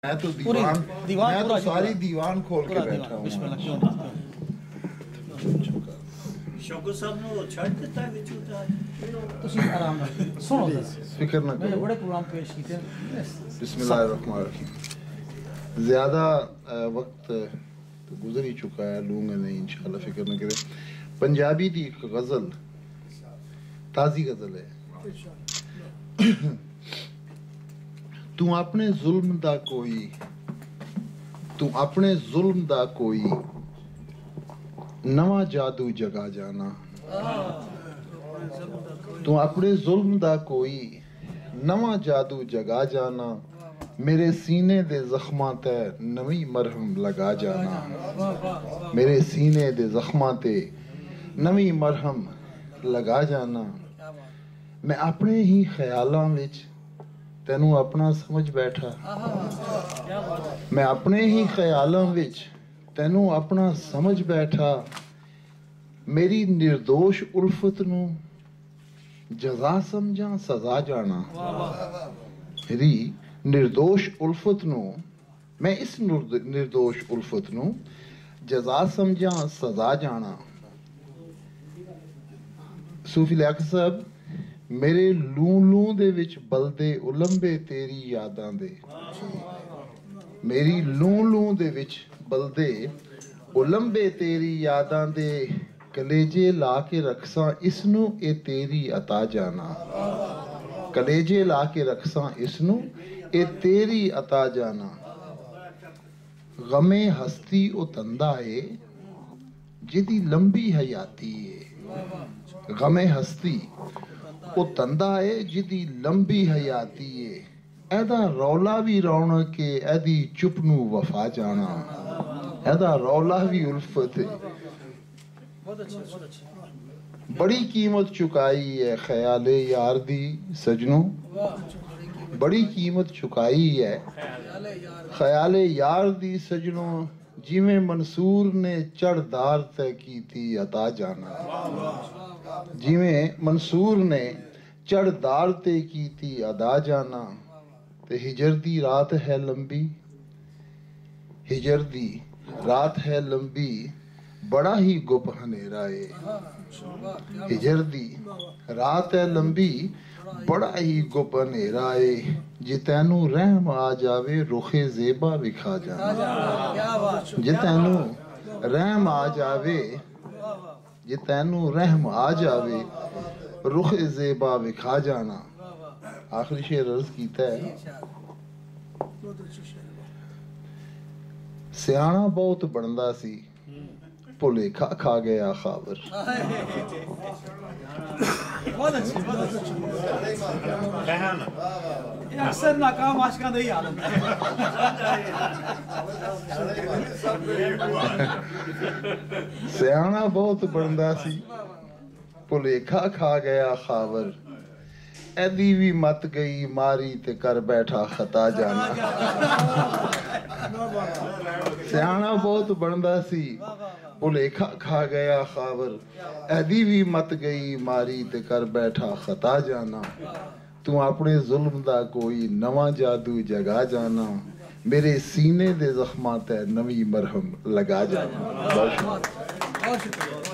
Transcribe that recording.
मैं तो दीवान मैं तो सारी दीवान खोल के बैठा हूँ। शौकत साहब ने छड़ दिता है विच ਤੁਸੀਂ ਆਰਾਮ ਨਾਲ ਸੁਣੋ ਫਿਕਰ ना करो। बड़े प्रोग्राम पेश किए बिस्मिल्लाहिर्रहमानिर्रहीम। ज़्यादा वक्त तो गुजर ही चुका है, लूँगा नहीं इंशाल्लाह, फिक्र न करें। पंजाबी दी एक गज़ल, ताज़ी गज़ल है। तू अपने जुल्म दा कोई नवा जादू जगा जाना। तू अपने जुल्म दा कोई नवा जादू जगा जाना। मेरे सीने दे जख्मां ते नवी मरहम लगा जाना। मेरे सीने दे जख्मां ते नवी मरहम लगा जाना। मैं अपने ही ख्यालां विच तेनू अपना समझ बैठा। मैं अपने ही ख्यालों विच तेनू अपना समझ बैठा। मेरी निर्दोष उल्फत नू जजा समझा सजा जाना। मेरी निर्दोष उल्फत नू, मैं इस निर्दोष उल्फत नू जजा समझा सजा जाना। सूफी लियाकत साहब, मेरे लू लू दे विच बलदे उलंबे तेरी यादां दे। मेरी लू लू दे विच बलदे उलंबे तेरी यादां दे। कलेजे ला के रखसां इसनू ए तेरी अता जाना। कलेजे ला के रखसां इसनू ए तेरी अता जाना। गमे हस्ती ओ तंदा है जिदी लंबी हयाती है। गमे हस्ती ओ तंदा है जिदी लंबी हयाती है। एदा रौला भी रौनक के एदी चुप नू वफा जाना। एदा रौला भी उल्फत है। बड़ी कीमत चुकाई है ख्याले यार दी सजनों। बड़ी कीमत चुकाई है ख्याले यार दी सजनों। जिवें मंसूर ने चढ़दार तय की थी अता जाना। जिवें मंसूर ने चढ़दार ते की थी अदा जाना। ते हिजर दी रात है लंबी, हिजर दी रात है लंबी, बड़ा ही गुप हनेरा है। हिजर दी रात है लंबी, बड़ा ही गुप हनेरा है। जे तैनू रहम आ जावे रुखे ज़ेबा विखा जाना। जे तैनू रहम आ जावे, जे तैनू रहम आ जावे रुखे ज़ेबा विखा जाना। आखिरी शेर अर्ज कीता है, सियाना बहुत बनदा सी भुलेखा खा गया खावर। अक्सर नाकाम आशिकां दा ही हाल है। सियाना बहुत बनदा सी भुलेखा खा गया खावर। एदी भी मत गई मारी ते कर बैठा खता जाना। सियाना बहुत बनदा सी भुलेखा खा गया खावर। एदी भी मत गई मारी ते कर बैठा खता जाना। तू अपने जुल्म दा कोई नवा जादू जगा जाना। मेरे सीने दे जख्मां ते नवी मरहम लगा जाना। बहुत शुक्रिया।